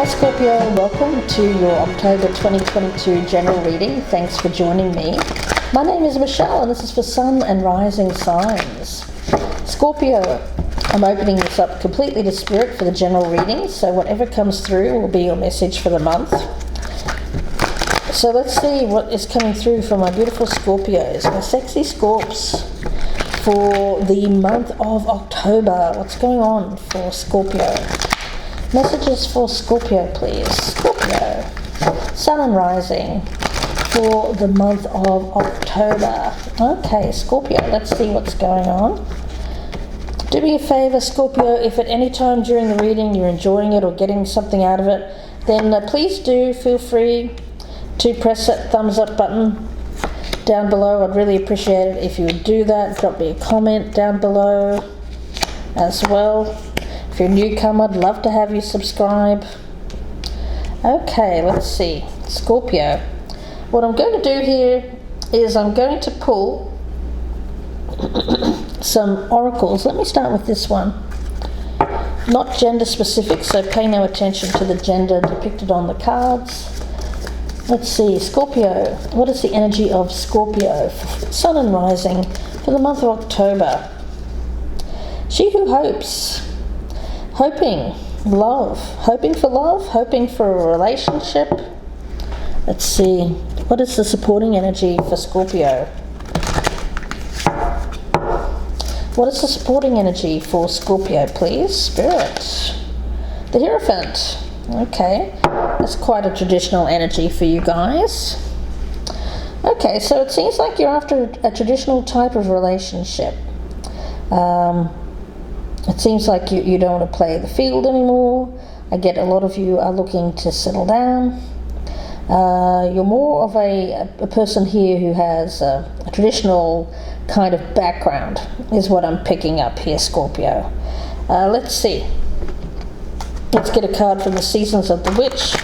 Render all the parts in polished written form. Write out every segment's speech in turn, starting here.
Hi Scorpio, welcome to your October 2022 general reading. Thanks for joining me. My name is Michelle and this is for sun and rising signs. Scorpio, I'm opening this up completely to spirit for the general reading, so whatever comes through will be your message for the month. So let's see what is coming through for my beautiful Scorpios, my sexy Scorps, for the month of October. What's going on for Scorpio? Messages for Scorpio, please. Scorpio, sun and rising for the month of October. Okay, Scorpio, let's see what's going on. Do me a favor, Scorpio, if at any time during the reading you're enjoying it or getting something out of it, then please do feel free to press that thumbs up button down below. I'd really appreciate it if you would do that. Drop me a comment down below as well. If you're a newcomer, I'd love to have you subscribe. Okay, let's see. Scorpio. What I'm going to do here is I'm going to pull some oracles. Let me start with this one. Not gender specific, so pay no attention to the gender depicted on the cards. Let's see, Scorpio. What is the energy of Scorpio? Sun and rising for the month of October. She who hopes. Hoping love, hoping for a relationship. Let's see, what is the supporting energy for Scorpio? What is the supporting energy for Scorpio, please? Spirit. The Hierophant. Okay, that's quite a traditional energy for you guys. Okay, so it seems like you're after a traditional type of relationship. It seems like you don't want to play the field anymore. I get a lot of you are looking to settle down. You're more of a person here who has a traditional kind of background, is what I'm picking up here, Scorpio. Let's see. Let's get a card from the Seasons of the Witch,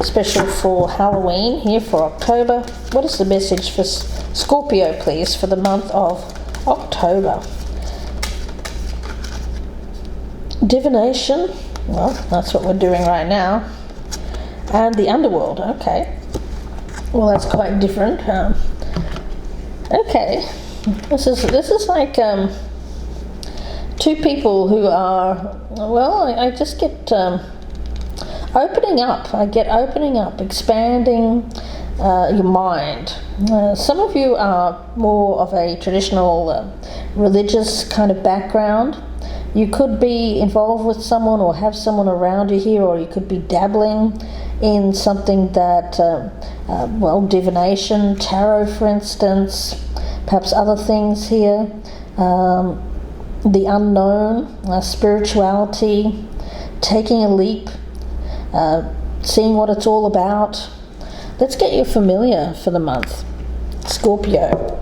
special for Halloween here for October. What is the message for Scorpio, please, for the month of October? Divination, well, that's what we're doing right now. And the underworld, okay. Well, that's quite different. Okay, this is like two people who are, well, I just get opening up. I get opening up, expanding your mind. Some of you are more of a traditional religious kind of background. You could be involved with someone or have someone around you here, or you could be dabbling in something that, well, divination, tarot, for instance, perhaps other things here, the unknown, spirituality, taking a leap, seeing what it's all about. Let's get you familiar for the month, Scorpio.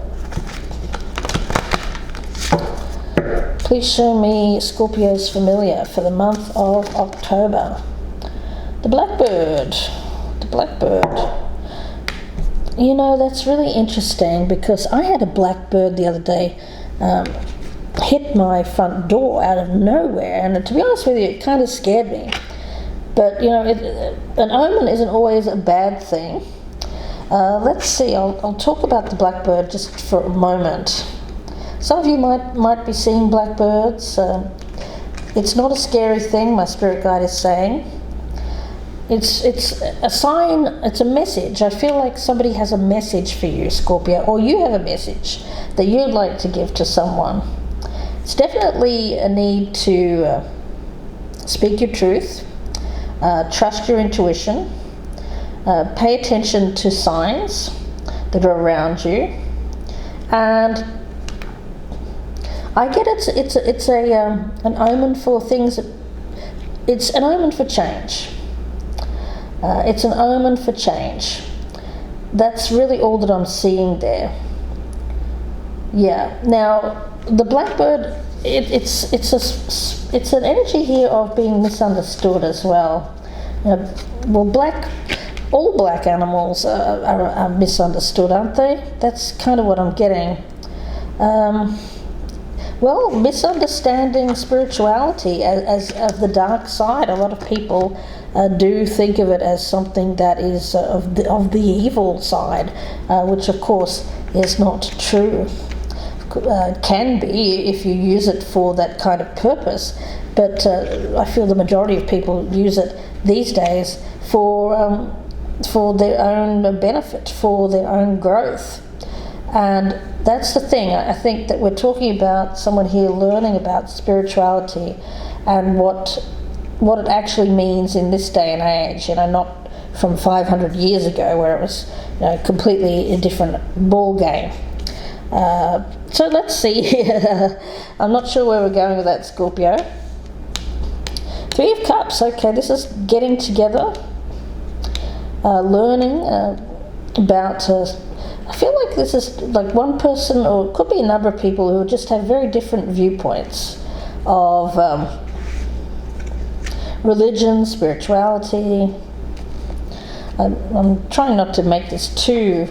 Please show me Scorpio's familiar for the month of October. The blackbird. The blackbird. You know, that's really interesting because I had a blackbird the other day hit my front door out of nowhere, and to be honest with you, it kind of scared me. But, you know, an omen isn't always a bad thing. Let's see, I'll talk about the blackbird just for a moment. Some of you might be seeing blackbirds. It's not a scary thing, my spirit guide is saying. It's a sign, it's a message. I feel like somebody has a message for you, Scorpio, or you have a message that you'd like to give to someone. It's definitely a need to speak your truth, trust your intuition, pay attention to signs that are around you, and I get it's an omen for things. It's an omen for change. It's an omen for change. That's really all that I'm seeing there. Yeah. Now the blackbird, it's an energy here of being misunderstood as well. Well, all black animals are misunderstood, aren't they? That's kind of what I'm getting. Well, misunderstanding spirituality as of the dark side. A lot of people do think of it as something that is of the evil side, which of course is not true. Can be if you use it for that kind of purpose, but I feel the majority of people use it these days for their own benefit, for their own growth. And that's the thing. I think that we're talking about someone here learning about spirituality and what it actually means in this day and age, not from 500 years ago where it was completely a different ball game. So let's see. I'm not sure where we're going with that, Scorpio. 3 of Cups. Okay, this is getting together, learning about. I feel like this is like one person, or it could be a number of people who just have very different viewpoints of religion, spirituality. I'm trying not to make this too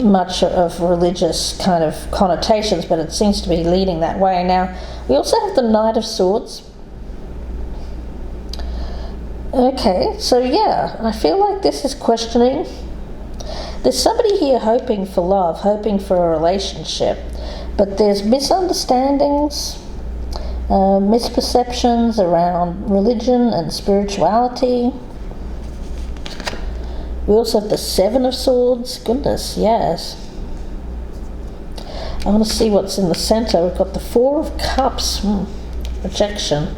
much of religious kind of connotations, but it seems to be leading that way. Now, we also have the Knight of Swords. Okay, so yeah, I feel like this is questioning. There's somebody here hoping for love, hoping for a relationship, but there's misunderstandings, misperceptions around religion and spirituality. We also have the 7 of Swords. Goodness, yes. I want to see what's in the center. We've got the 4 of Cups, rejection,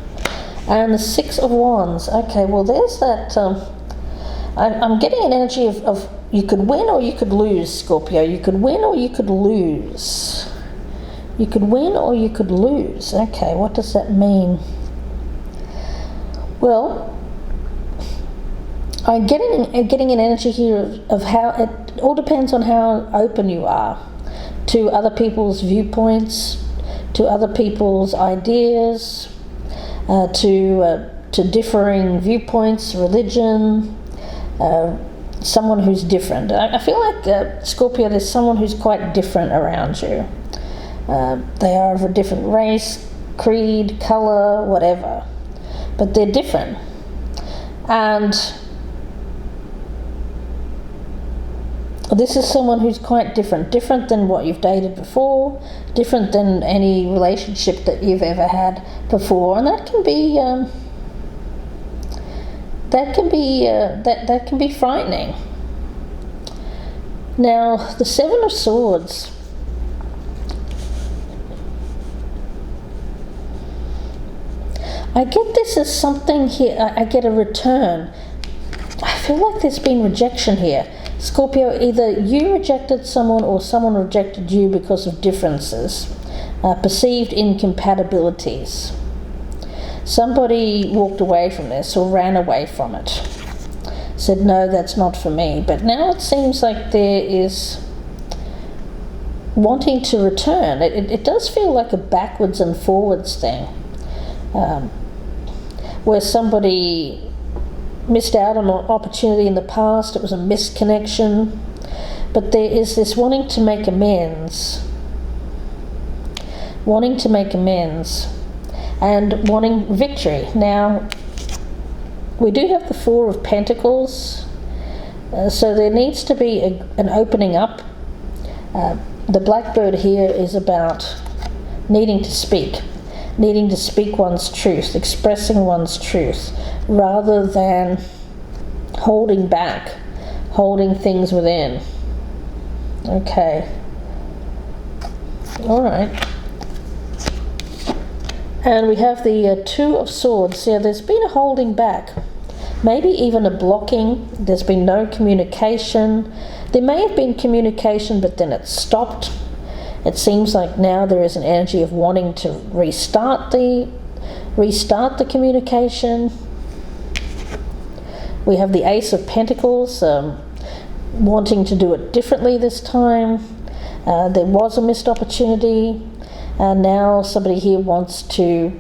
and the 6 of Wands. Okay, well there's that. I'm getting an energy of you could win or you could lose, Scorpio. You could win or you could lose. You could win or you could lose. Okay, what does that mean? Well, I'm getting an energy here of how it all depends on how open you are to other people's viewpoints, to other people's ideas, to differing viewpoints, religion, someone who's different. I feel like, Scorpio, there's someone who's quite different around you. They are of a different race, creed, colour, whatever, but they're different. And this is someone who's quite different than what you've dated before, different than any relationship that you've ever had before, and that can be frightening. Now, the 7 of Swords. I get this as something here. I get a return. I feel like there's been rejection here. Scorpio, either you rejected someone or someone rejected you because of differences, perceived incompatibilities. Somebody walked away from this or ran away from it, said, no, that's not for me. But now it seems like there is wanting to return. It does feel like a backwards and forwards thing, where somebody missed out on an opportunity in the past. It was a misconnection, but there is this wanting to make amends, and wanting victory. Now, we do have the 4 of Pentacles, so there needs to be an opening up. The blackbird here is about needing to speak one's truth, expressing one's truth, rather than holding back, holding things within. Okay. All right. And we have the 2 of Swords. Yeah, there's been a holding back, maybe even a blocking. There's been no communication. There may have been communication, but then it stopped. It seems like now there is an energy of wanting to restart the communication. We have the Ace of Pentacles, wanting to do it differently this time. There was a missed opportunity, and now somebody here wants to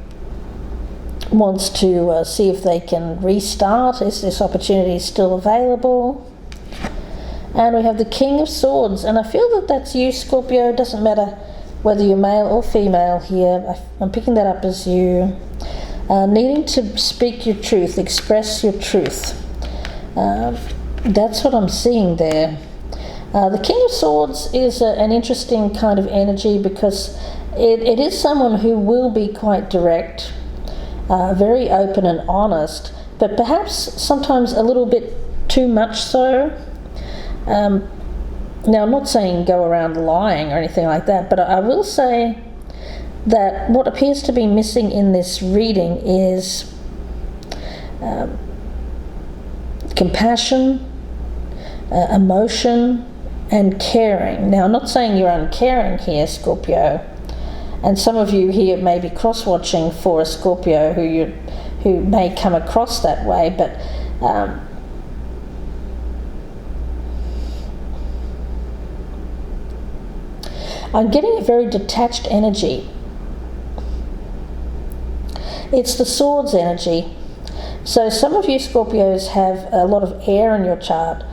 see if they can restart. Is this opportunity still available? And we have the King of Swords, and I feel that that's you, Scorpio. It doesn't matter whether you're male or female here. I'm picking that up as you. needing to speak your truth, express your truth. That's what I'm seeing there. The King of Swords is an interesting kind of energy because it is someone who will be quite direct, very open and honest, but perhaps sometimes a little bit too much so. Now, I'm not saying go around lying or anything like that, but I will say that what appears to be missing in this reading is compassion, emotion, and caring. Now, I'm not saying you're uncaring here, Scorpio, and some of you here may be cross-watching for a Scorpio who may come across that way, but I'm getting a very detached energy. It's the Swords energy. So some of you Scorpios have a lot of air in your chart.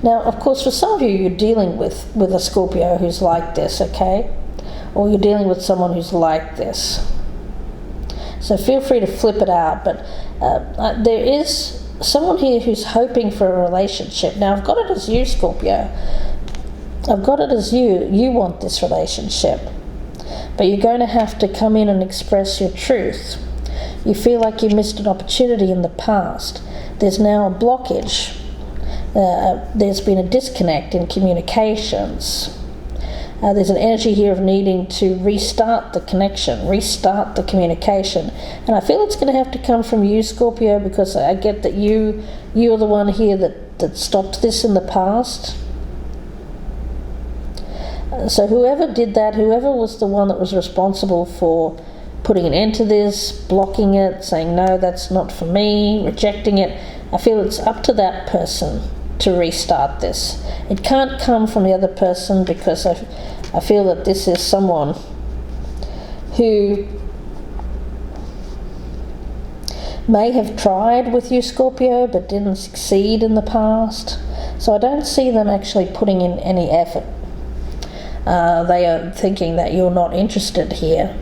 Now, of course, for some of you, you're dealing with a Scorpio who's like this, okay? Or you're dealing with someone who's like this. So feel free to flip it out. But there is someone here who's hoping for a relationship. Now, I've got it as you, Scorpio. I've got it as you. You want this relationship. But you're going to have to come in and express your truth. You feel like you missed an opportunity in the past. There's now a blockage. There's been a disconnect in communications. There's an energy here of needing to restart the connection, restart the communication. And I feel it's going to have to come from you, Scorpio, because I get that you're the one here that stopped this in the past. So whoever did that, whoever was the one that was responsible for putting an end to this, blocking it, saying, no, that's not for me, rejecting it, I feel it's up to that person to restart this. It can't come from the other person because I feel that this is someone who may have tried with you, Scorpio, but didn't succeed in the past. So I don't see them actually putting in any effort. They are thinking that you're not interested here,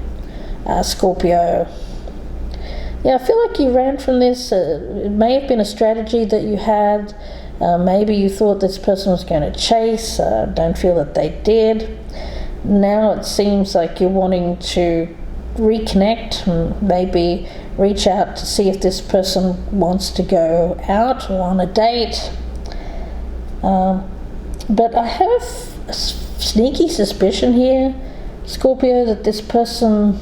Scorpio. Yeah, I feel like you ran from this. It may have been a strategy that you had. Maybe you thought this person was going to chase. Don't feel that they did. Now it seems like you're wanting to reconnect and maybe reach out to see if this person wants to go out or on a date. But I have a sneaky suspicion here, Scorpio, that this person,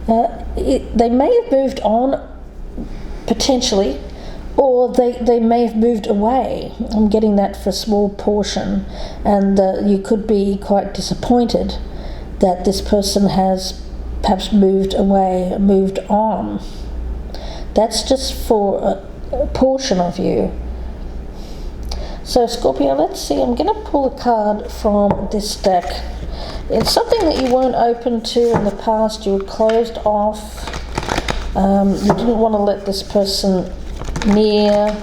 they may have moved on, potentially, or they may have moved away. I'm getting that for a small portion, and you could be quite disappointed that this person has perhaps moved away, moved on. That's just for a portion of you. So Scorpio, let's see, I'm going to pull a card from this deck. It's something that you weren't open to in the past. You were closed off. You didn't want to let this person near.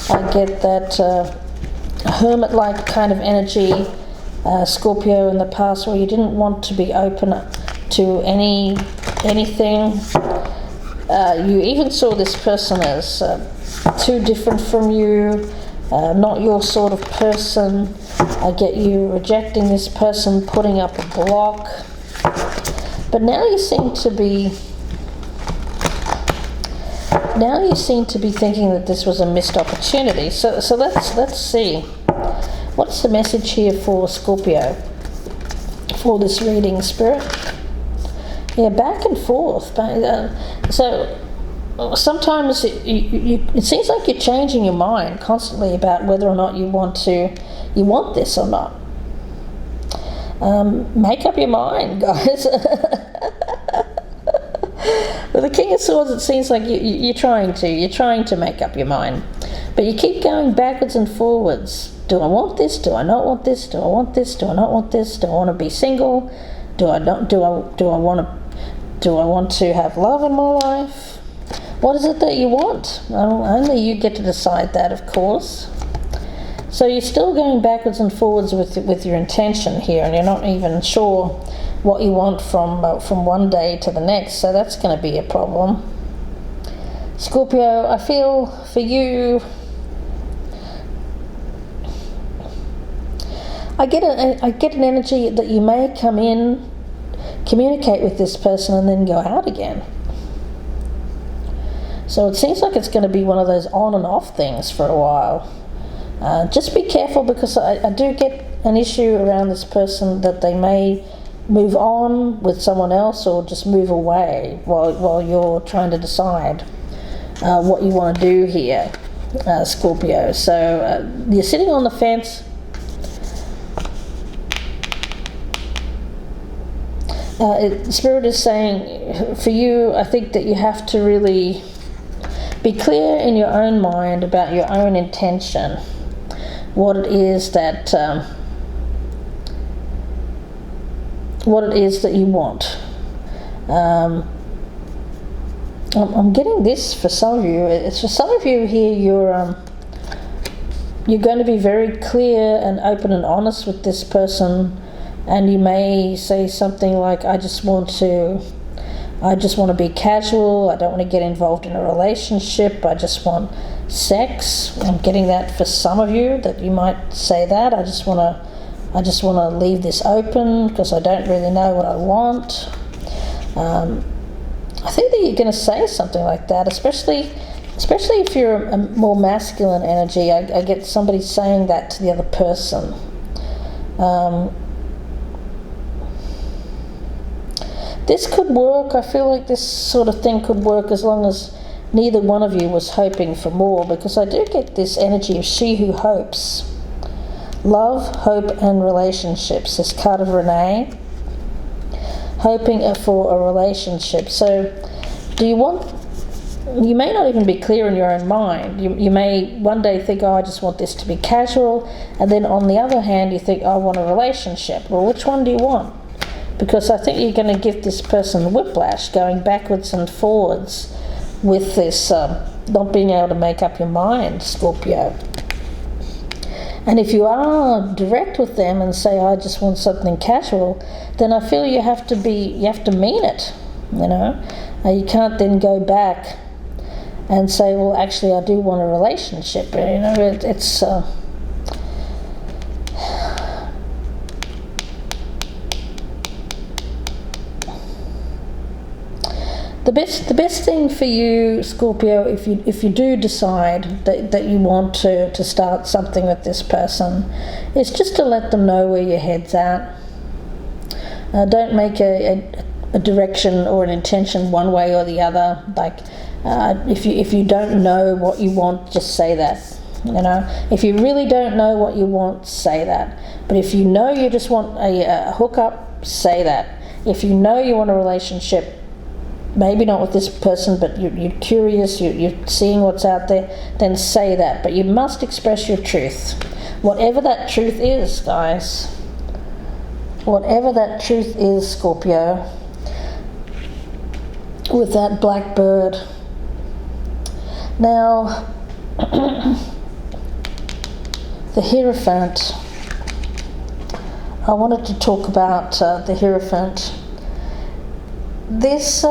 I get that hermit-like kind of energy, Scorpio, in the past, where you didn't want to be open to anything. You even saw this person as too different from you, not your sort of person. I get you rejecting this person, putting up a block. But now you seem to be thinking that this was a missed opportunity. So let's see. What's the message here for Scorpio for this reading, Spirit? Yeah, back and forth. So sometimes it seems like you're changing your mind constantly about whether or not you want this or not. Make up your mind, guys. With the King of Swords, it seems like you're trying to make up your mind, but you keep going backwards and forwards. Do I want this? Do I not want this? Do I want this? Do I not want this? Do I want to be single? Do I want to have love in my life? What is it that you want? Well, only you get to decide that, of course. So you're still going backwards and forwards with your intention here, and you're not even sure what you want from one day to the next, so that's going to be a problem. Scorpio, I feel for you, I get an energy that you may come in, communicate with this person, and then go out again. So it seems like it's going to be one of those on and off things for a while. Just be careful, because I do get an issue around this person that they may move on with someone else or just move away while you're trying to decide what you want to do here, Scorpio. So you're sitting on the fence. Spirit is saying for you, I think that you have to really be clear in your own mind about your own intention, what it is that you want. I'm getting this for some of you. It's for some of you here. You're going to be very clear and open and honest with this person, and you may say something like, I just want to be casual, I don't want to get involved in a relationship, I just want sex. I'm getting that for some of you, that you might say that. I just want to leave this open because I don't really know what I want. I think that you're going to say something like that, especially if you're a more masculine energy. I get somebody saying that to the other person. This could work. I feel like this sort of thing could work as long as neither one of you was hoping for more, because I do get this energy of she who hopes. Love, hope, and relationships. This card of Renee. Hoping for a relationship. So, you may not even be clear in your own mind. You may one day think, oh, I just want this to be casual, and then on the other hand you think, I want a relationship. Well, which one do you want? Because I think you're going to give this person whiplash, going backwards and forwards with this not being able to make up your mind, Scorpio. And if you are direct with them and say, I just want something casual, then I feel you have to mean it, you know. You can't then go back and say, well, actually, I do want a relationship. You know, it's the best thing for you, Scorpio, if you do decide that you want to start something with this person, is just to let them know where your head's at. Don't make a direction or an intention one way or the other. Like if you don't know what you want, just say that. You know, if you really don't know what you want, say that. But if you know you just want a hookup, say that. If you know you want a relationship, maybe not with this person, but you're curious, you're seeing what's out there, then say that. But you must express your truth. Whatever that truth is, guys. Whatever that truth is, Scorpio. With that blackbird. Now, the Hierophant. I wanted to talk about the Hierophant. This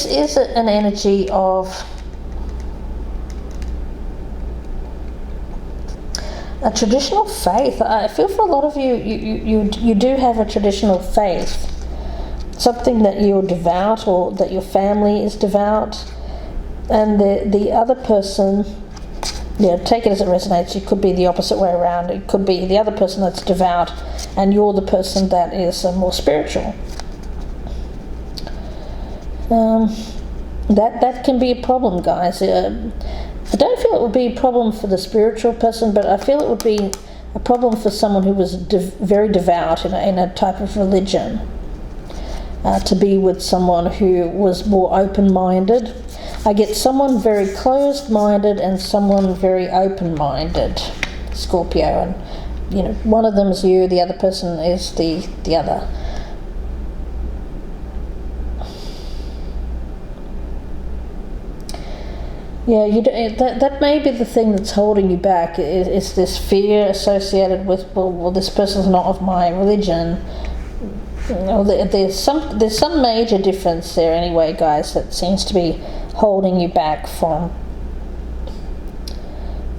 is an energy of a traditional faith. I feel for a lot of you do have a traditional faith, something that you're devout or that your family is devout, and the other person, take it as it resonates. It could be the opposite way around. It could be the other person that's devout and you're the person that is more spiritual. That can be a problem, guys. I don't feel it would be a problem for the spiritual person, but I feel it would be a problem for someone who was very devout in a type of religion, to be with someone who was more open-minded. I get someone very closed-minded and someone very open-minded, Scorpio, and one of them is you, the other person is the other. Yeah, that may be the thing that's holding you back. Is this fear associated with, well, this person's not of my religion. There's some major difference there anyway, guys, that seems to be holding you back from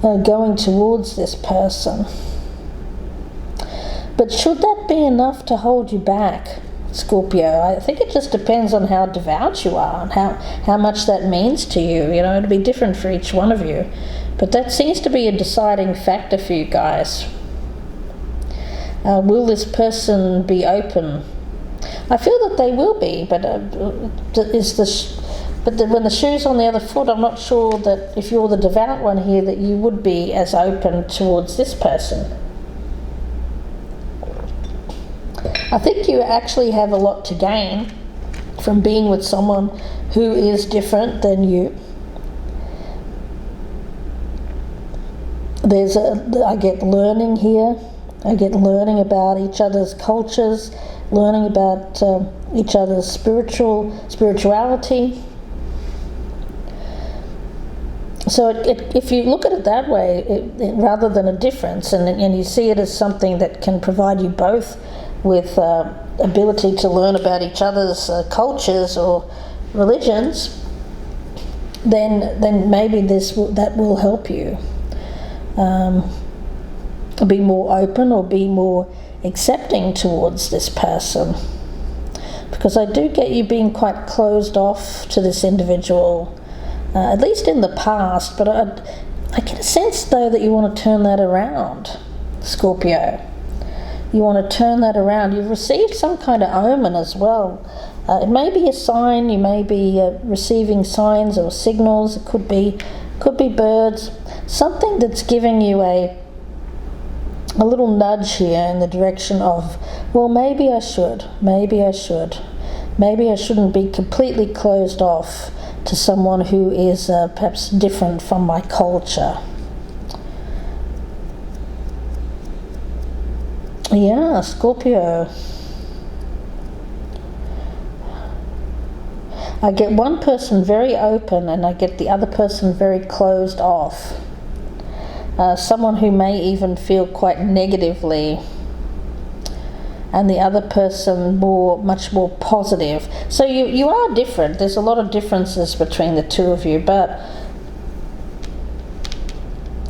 going towards this person. But should that be enough to hold you back, Scorpio? I think it just depends on how devout you are and how much that means to you. You know, it'll be different for each one of you. But that seems to be a deciding factor for you guys. Will this person be open? I feel that they will be, but when the shoe's on the other foot, I'm not sure that if you're the devout one here that you would be as open towards this person. I think you actually have a lot to gain from being with someone who is different than you. I get learning here. I get learning about each other's cultures, learning about each other's spirituality. So if you look at it that way, rather than a difference, and you see it as something that can provide you both with ability to learn about each other's cultures or religions, then maybe that will help you be more open or be more accepting towards this person. Because I do get you being quite closed off to this individual, at least in the past, but I get a sense though that you want to turn that around, Scorpio. You want to turn that around. You've received some kind of omen as well. It may be a sign. You may be receiving signs or signals. It could be birds. Something that's giving you a little nudge here in the direction of, well, maybe I should. Maybe I shouldn't be completely closed off to someone who is perhaps different from my culture. Yeah, Scorpio. I get one person very open and I get the other person very closed off. Someone who may even feel quite negatively, and the other person much more positive. So you are different. There's a lot of differences between the two of you, but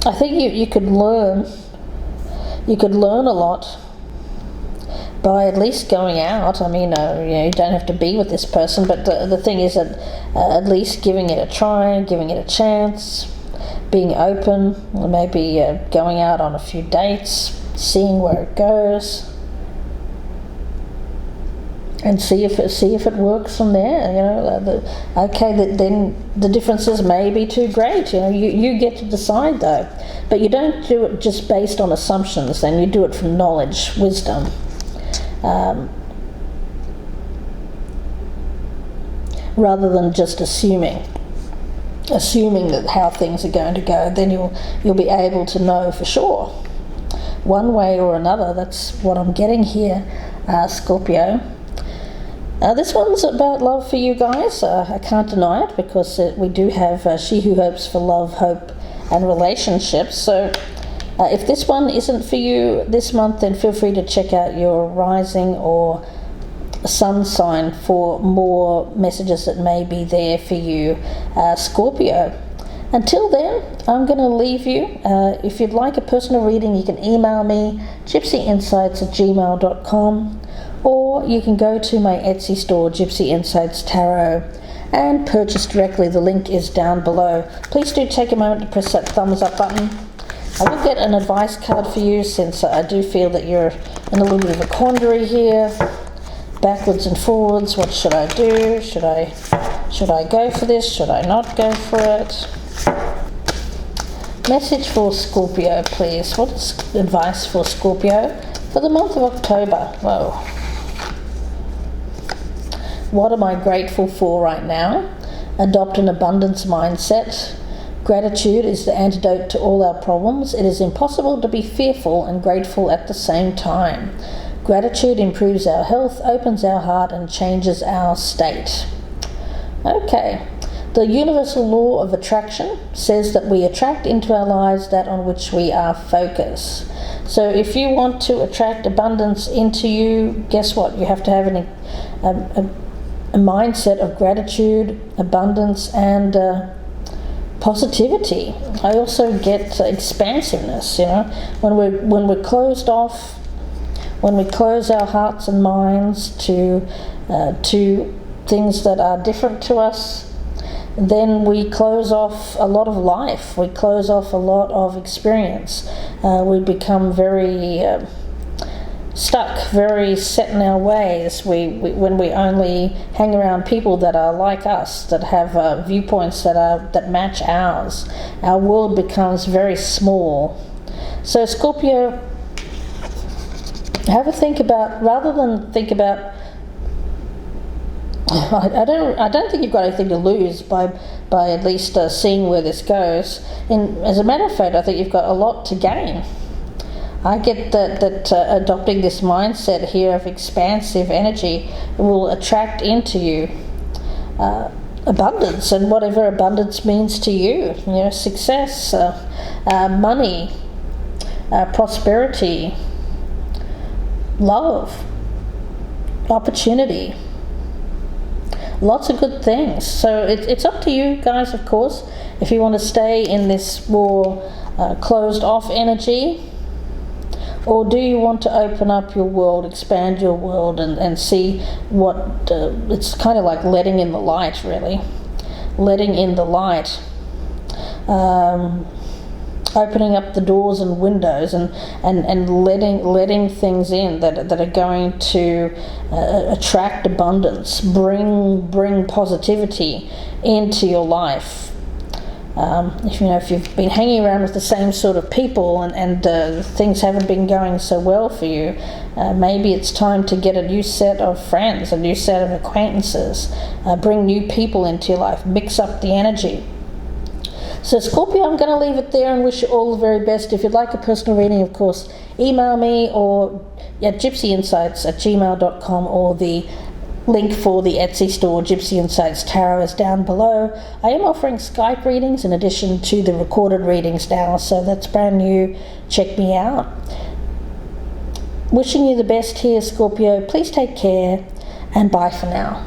I think you could learn a lot by at least going out. I mean, you don't have to be with this person, but the thing is that at least giving it a try, giving it a chance, being open, maybe going out on a few dates, seeing where it goes, and see if it works from there. You know, then the differences may be too great. You know, you get to decide though, but you don't do it just based on assumptions. Then you do it from knowledge, wisdom. Rather than just assuming that how things are going to go, then you'll be able to know for sure, one way or another. That's what I'm getting here, Scorpio. This one's about love for you guys. I can't deny it, because we do have She Who Hopes for Love, Hope and Relationships. So if this one isn't for you this month, then feel free to check out your rising or sun sign for more messages that may be there for you, Scorpio. Until then, I'm going to leave you. If you'd like a personal reading, you can email me, gypsyinsights@gmail.com, or you can go to my Etsy store, Gypsy Insights Tarot, and purchase directly. The link is down below. Please do take a moment to press that thumbs up button. I will get an advice card for you, since I do feel that you're in a little bit of a quandary here. Backwards and forwards, what should I do? Should I go for this? Should I not go for it? Message for Scorpio, please. What is advice for Scorpio for the month of October? Whoa. What am I grateful for right now? Adopt an abundance mindset. Gratitude is the antidote to all our problems. It is impossible to be fearful and grateful at the same time. Gratitude improves our health, opens our heart, and changes our state. Okay, The universal law of attraction says that we attract into our lives that on which we are focused. So if you want to attract abundance into you, guess what? You have to have a mindset of gratitude, abundance, and positivity. I also get expansiveness. When we're closed off, when we close our hearts and minds to things that are different to us, then we close off a lot of life. We close off a lot of experience. We become very stuck, very set in our ways. When we only hang around people that are like us, that have viewpoints that match ours, our world becomes very small. So Scorpio, have a think about, rather than think about, I don't think you've got anything to lose by at least seeing where this goes. As a matter of fact, I think you've got a lot to gain. I get that adopting this mindset here of expansive energy will attract into you abundance, and whatever abundance means to you. Success, money, prosperity, love, opportunity. Lots of good things. So it's up to you guys, of course, if you want to stay in this more closed off energy, or do you want to open up your world, expand your world, and see what it's kind of like letting in the light, really. Letting in the light. Opening up the doors and windows and letting things in that are going to attract abundance, bring positivity into your life. If you've been hanging around with the same sort of people and things haven't been going so well for you, maybe it's time to get a new set of friends, a new set of acquaintances, bring new people into your life, mix up the energy. So Scorpio, I'm going to leave it there and wish you all the very best. If you'd like a personal reading, of course, email me or at gypsyinsights@gmail.com, or the link for the Etsy store, Gypsy Insights Tarot, is down below. I am offering Skype readings in addition to the recorded readings now, so that's brand new. Check me out. Wishing you the best here, Scorpio. Please take care, and bye for now.